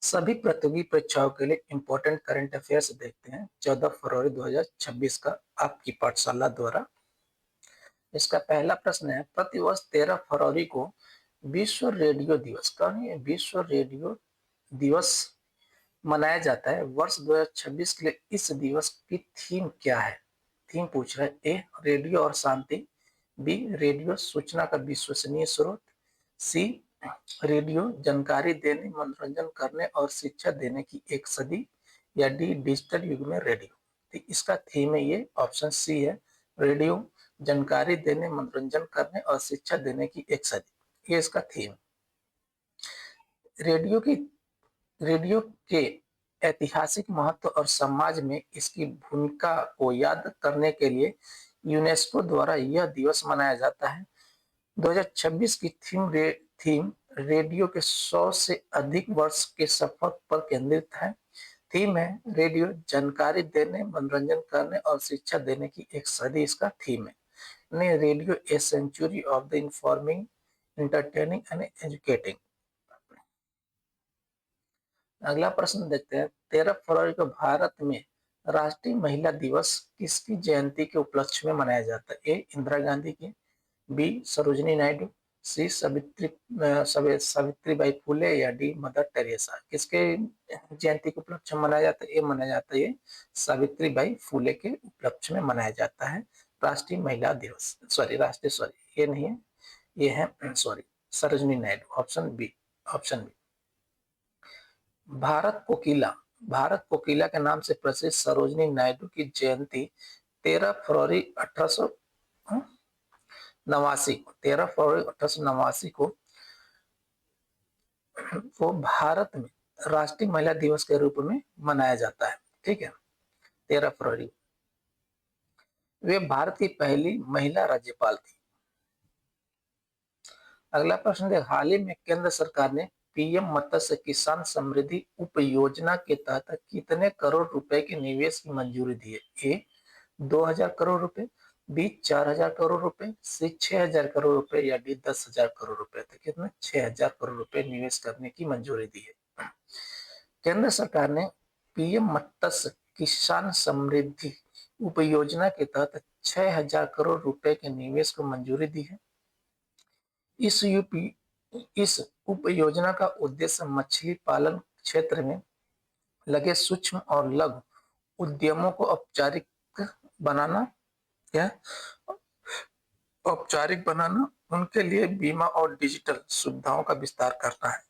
सभी प्रतियोगी परीक्षाओं के लिए इम्पोर्टेंट करंट अफेयर्स देखते हैं 14 फरवरी 2026 का आपकी पाठशाला द्वारा। इसका पहला प्रश्न है, प्रतिवर्ष 13 फरवरी को विश्व रेडियो दिवस विश्व रेडियो दिवस मनाया जाता है। वर्ष 2026 के लिए इस दिवस की थीम क्या है? थीम पूछ रहा है। ए, रेडियो और शांति। बी, रेडियो सूचना का विश्वसनीय स्रोत। सी, रेडियो जानकारी देने, मनोरंजन करने और शिक्षा देने की एक सदी। या डी, डिजिटल युग में रेडियो। तो इसका थीम है ये ऑप्शन सी है, रेडियो जानकारी देने, मनोरंजन करने और शिक्षा देने की एक सदी। ये इसका थीम। रेडियो की रेडियो के ऐतिहासिक महत्व और समाज में इसकी भूमिका को याद करने के लिए यूनेस्को द्वारा यह दिवस मनाया जाता है। 2026 की थीम रेडियो के 100 से अधिक वर्ष के सफर पर केंद्रित है। थीम है रेडियो जानकारी देने, मनोरंजन करने और शिक्षा देने की एक सदी। इसका थीम है radio a century of the informing, entertaining and educating. अगला प्रश्न देखते हैं, 13 फरवरी को भारत में राष्ट्रीय महिला दिवस किसकी जयंती के उपलक्ष्य में मनाया जाता है? ए, इंदिरा गांधी की। बी, सरोजिनी नायडू। सी, सावित्रीबाई फुले। या डी, मदर टेरेसा। किसके जयंती के उपलक्ष्य में मनाया जाता है? ये मनाया जाता है, ये सावित्रीबाई फुले के उपलक्ष्य में मनाया जाता है राष्ट्रीय महिला दिवस। ये नहीं है, ये है सरोजिनी नायडू। Option B. भारत कोकिला के नाम से प्रसिद्ध सरोजिनी नायडू की जयंती 13 फरवरी 1889 को वो भारत में राष्ट्रीय महिला दिवस के रूप में मनाया जाता है। ठीक है, 13 फरवरी। वे भारत की पहली महिला राज्यपाल थी। अगला प्रश्न है, हाल ही में केंद्र सरकार ने पीएम मत्स्य किसान समृद्धि उपयोजना के तहत कितने करोड़ रुपए के निवेश की मंजूरी दी है? ए, 2000 करोड़ रुपए। बी, 4000 करोड़ रुपए। सी, 6000 करोड़ रुपए। या डी, 10,000 करोड़ रुपए। तो कितने? 6000 करोड़ रुपए निवेश करने की मंजूरी दी है। केंद्र सरकार ने पीएम मत्स्य किसान समृद्धि उपयोजना के तहत 6000 करोड़ रुपए के निवेश को मंजूरी दी है। इस उप योजना का उद्देश्य मछली पालन क्षेत्र में लगे सूक्ष्म और लघु उद्यमों को औपचारिक बनाना, उनके लिए बीमा और डिजिटल सुविधाओं का विस्तार करना है।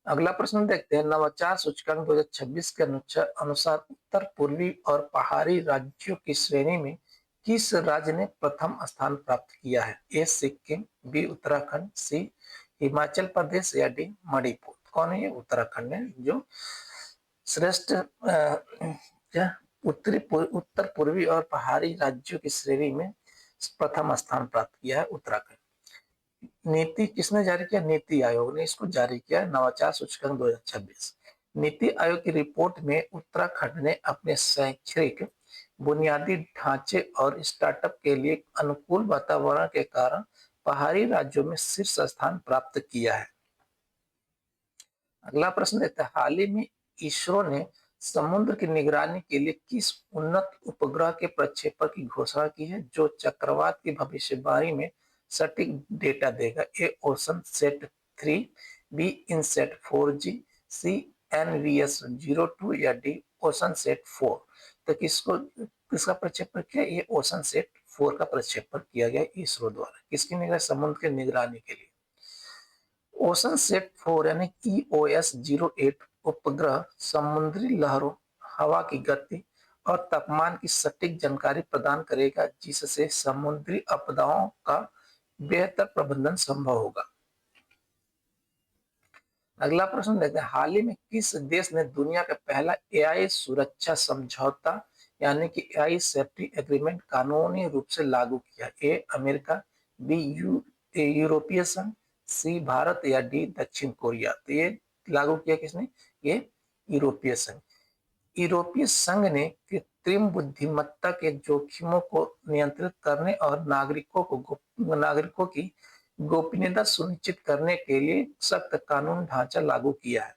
अगला प्रश्न देखते हैं, नवाचार सूचकांक 2026 के अनुसार उत्तर पूर्वी और पहाड़ी राज्यों की श्रेणी में किस राज्य ने प्रथम स्थान प्राप्त किया है? ए, सिक्किम। बी, उत्तराखंड। सी, हिमाचल प्रदेश। या डी, मणिपुर। कौन है ये? उत्तराखंड है जो श्रेष्ठ उत्तर पूर्वी और पहाड़ी राज्यों की श्रेणी में प्रथम स्थान प्राप्त किया है उत्तराखंड। नीति किसने जारी किया? नीति आयोग ने इसको जारी किया, नवाचार सूचकांक 2026। नीति आयोग की रिपोर्ट में उत्तराखंड ने अपने शैक्षणिक बुनियादी ढांचे और स्टार्टअप के लिए अनुकूल वातावरण के कारण पहाड़ी राज्यों में शीर्ष स्थान प्राप्त किया है। अगला प्रश्न देखते हैं, हाल ही में इसरो ने समुद्र की निगरानी के लिए किस उन्नत उपग्रह के प्रक्षेपण की घोषणा की है जो चक्रवात की भविष्यवाणी में सटीक डेटा देगा? A, Oceansat 3। B, INSAT 4G। C, NVS-02। या डी, ओशन सेट 4। तो किसका प्रक्षेपण किया? ये ओशन सेट 4 का प्रक्षेपण किया गया इसरो द्वारा। किसकी निगरानी? समुद्र की निगरानी के लिए। ओशन सेट 4 यानी EOS-08 उपग्रह समुद्री लहरों, हवा की गति और तापमान की सटीक जानकारी प्रदान करेगा, जिससे समुद्री आपदाओं का बेहतर प्रबंधन संभव होगा। अगला प्रश्न देखते हैं, हाल ही में किस देश ने दुनिया का पहला AI सुरक्षा समझौता यानी कि AI सेफ्टी एग्रीमेंट कानूनी रूप से लागू किया? ए, अमेरिका। बी, यूरोपीय संघ। सी, भारत। या डी, दक्षिण कोरिया। तो ये लागू किया किसने? ये यूरोपीय संघ। यूरोपीय संघ ने कृत्रिम बुद्धिमत्ता के जोखिमों को नियंत्रित करने और नागरिकों की गोपनीयता सुनिश्चित करने के लिए सख्त कानून ढांचा लागू किया है।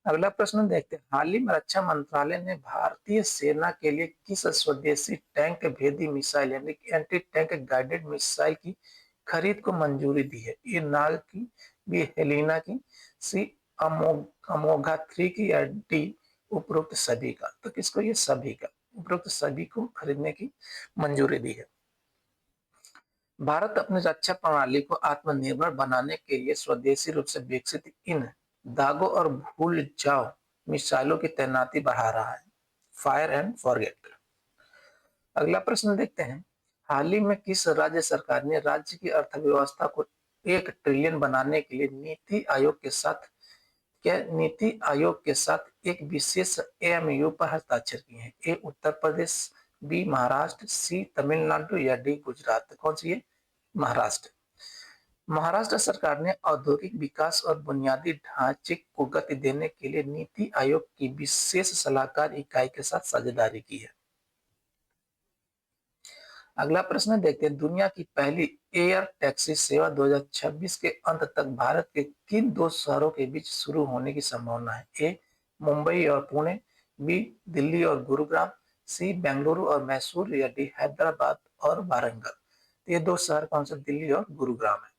अगला प्रश्न देखते हैं, हाल ही में रक्षा मंत्रालय ने भारतीय सेना के लिए किस स्वदेशी टैंक भेदी मिसाइल यानी एंटी टैंक गाइडेड मिसाइल की खरीद को मंजूरी दी है? ये नाग की, बी हेलिना की, सी अमोघा 3 की, या डी उपरोक्त सभी का? तो किसको? ये सभी का, उपरोक्त सभी को खरीदने की मंजूरी दी है। भारत अपनी रक्षा प्रणाली को आत्मनिर्भर बनाने के लिए स्वदेशी रूप से विकसित इन दागों और भूल जाओ मिसाइलों की तैनाती बढ़ा रहा है। Fire and forget. अगला प्रश्न देखते हैं, हाल ही में किस राज्य सरकार ने राज्य की अर्थव्यवस्था को 1 ट्रिलियन बनाने के लिए नीति आयोग के साथ एक विशेष एमयू पर हस्ताक्षर किए हैं? ए उत्तर प्रदेश, बी महाराष्ट्र, सी तमिलनाडु, या डी गुजरात? कौन सी है? महाराष्ट्र। महाराष्ट्र सरकार ने औद्योगिक विकास और बुनियादी ढांचे को गति देने के लिए नीति आयोग की विशेष सलाहकार इकाई के साथ साझेदारी की है। अगला प्रश्न देखते हैं, दुनिया की पहली एयर टैक्सी सेवा 2026 के अंत तक भारत के किन 2 शहरों के बीच शुरू होने की संभावना है? ए मुंबई और पुणे, बी दिल्ली और गुरुग्राम, सी बेंगलुरु और मैसूर, या डी हैदराबाद और वारंगल? ये 2 शहर कौन से? दिल्ली और गुरुग्राम है।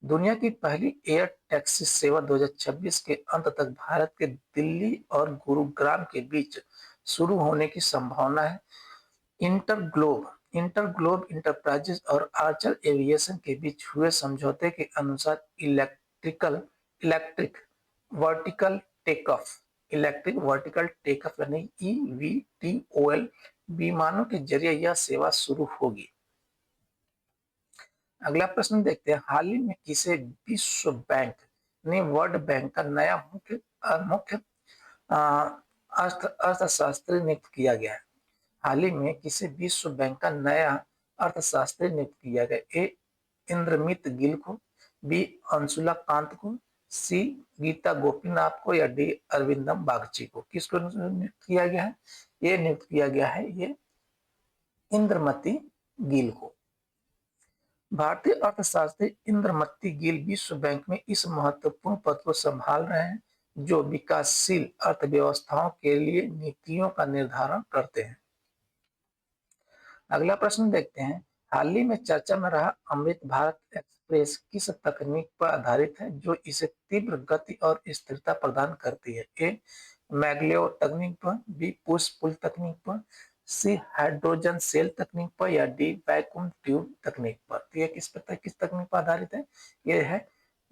दुनिया की पहली एयर टैक्सी सेवा 2026 के अंत तक भारत के दिल्ली और गुरुग्राम के बीच शुरू होने की संभावना है। इंटरग्लोब इंटरप्राइजेज और आर्चर एविएशन के बीच हुए समझौते के अनुसार इलेक्ट्रिक वर्टिकल टेक ऑफ यानी EVTOL विमानों के जरिए यह सेवा शुरू होगी। अगला प्रश्न देखते हैं, हाल ही में किसे विश्व बैंक ने वर्ल्ड बैंक का नया मुख्य अर्थशास्त्री नियुक्त किया गया है? हाल ही में किसे विश्व बैंक का नया अर्थशास्त्री नियुक्त किया गया? ए इंद्रमित गिल को, बी अंशुला कांत को, सी गीता गोपीनाथ को, या डी अरविंदम बागची को? किसको नियुक्त किया गया है? ये नियुक्त किया गया है ये इंद्रमती गिल को। भारतीय अर्थशास्त्री इंद्रमती गिल विश्व बैंक में इस महत्वपूर्ण पद को संभाल रहे हैं जो विकासशील अर्थव्यवस्थाओं के लिए नीतियों का निर्धारण करते हैं। अगला प्रश्न देखते हैं, हाल ही में चर्चा में रहा अमृत भारत एक्सप्रेस किस तकनीक पर आधारित है जो इसे तीव्र गति और स्थिरता प्रदान करती है? ए मैग्लेव तकनीक पर, बी पुश पुल तकनीक पर, सी हाइड्रोजन सेल तकनीक पर, या डी वैक्यूम ट्यूब तकनीक पर? तो ये किस तकनीक पर आधारित है? ये है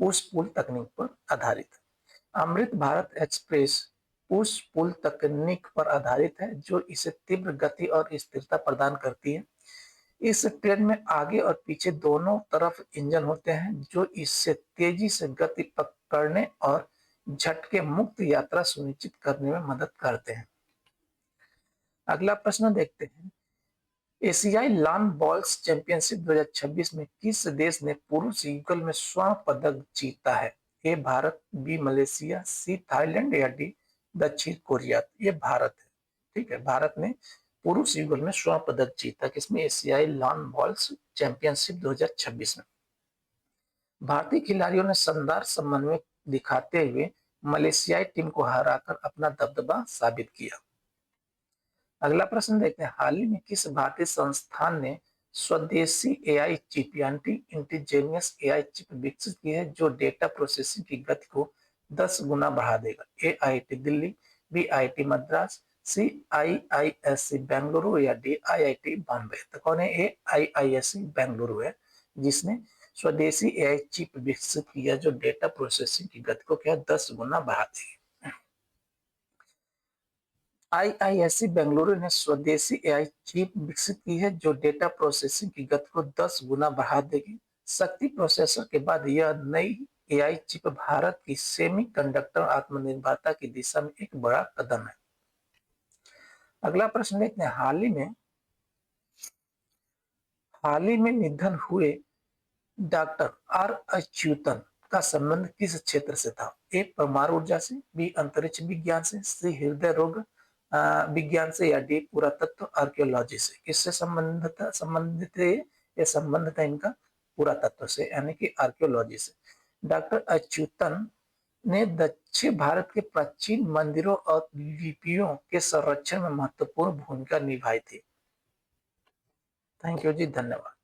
पुश पुल तकनीक पर आधारित। Amrit Bharat express push pull तकनीक पर आधारित है जो इसे तीव्र गति और स्थिरता प्रदान करती है। इस ट्रेन में आगे और पीछे दोनों तरफ इंजन होते हैं जो इससे तेजी से गति पकड़ने और झटके मुक्त यात्रा सुनिश्चित करने में मदद करते हैं। अगला प्रश्न देखते हैं, एशियाई लॉन बॉल्स चैंपियनशिप 2026 में किस देश ने पुरुष युगल में स्वर्ण पदक जीता है? A Bharat, B Malaysia, C Thailand, या डी दक्षिण कोरिया? ये भारत है। ठीक है, भारत ने पुरुष युगल में स्वर्ण पदक जीता किसमें? एशियाई लॉन बॉल्स चैंपियनशिप 2026 में। भारतीय खिलाड़ियों ने शानदार समन्वय दिखाते हुए मलेशियाई टीम को हराकर अपना दबदबा साबित किया। अगला प्रश्न देखते हैं, हाल ही में किस भारतीय संस्थान ने स्वदेशी एआई चिप यानी इंडिजिनियस एआई चिप विकसित की है जो डेटा प्रोसेसिंग की गति को 10 गुना बढ़ा देगा? A IIT Delhi, B IIT Madras, C IISc Bengaluru, या डी आईआईटी बॉम्बे? तो कौन है? ए आईआईएससी बेंगलुरु है जिसने स्वदेशी एआई चिप विकसित किया जो डेटा प्रोसेसिंग की गति को क्या 10 गुना बढ़ा देगी। आईआईएससी बेंगलुरु ने स्वदेशी एआई चिप विकसित की है जो डेटा प्रोसेसिंग की गति को 10 गुना बढ़ा देगी। शक्ति प्रोसेसर के बाद यह नई एआई चिप भारत की सेमीकंडक्टर आत्मनिर्भरता की दिशा में एक बड़ा कदम है। अगला प्रश्न देखते हैं, हाल ही में निधन हुए डॉक्टर आर अच्युतन का संबंध किस क्षेत्र से था? ए परमाणु ऊर्जा से, बी अंतरिक्ष विज्ञान से, सी हृदय रोग विज्ञान से, या डी पुरातत्व आर्कियोलॉजी से? किससे संबंधित है ये संबंध था इनका? पुरातत्व से यानी कि आर्कियोलॉजी से। डॉक्टर अच्युतन ने दक्षिण भारत के प्राचीन मंदिरों और लिपियों के संरक्षण में महत्वपूर्ण भूमिका निभाई थी। थैंक यू जी, धन्यवाद।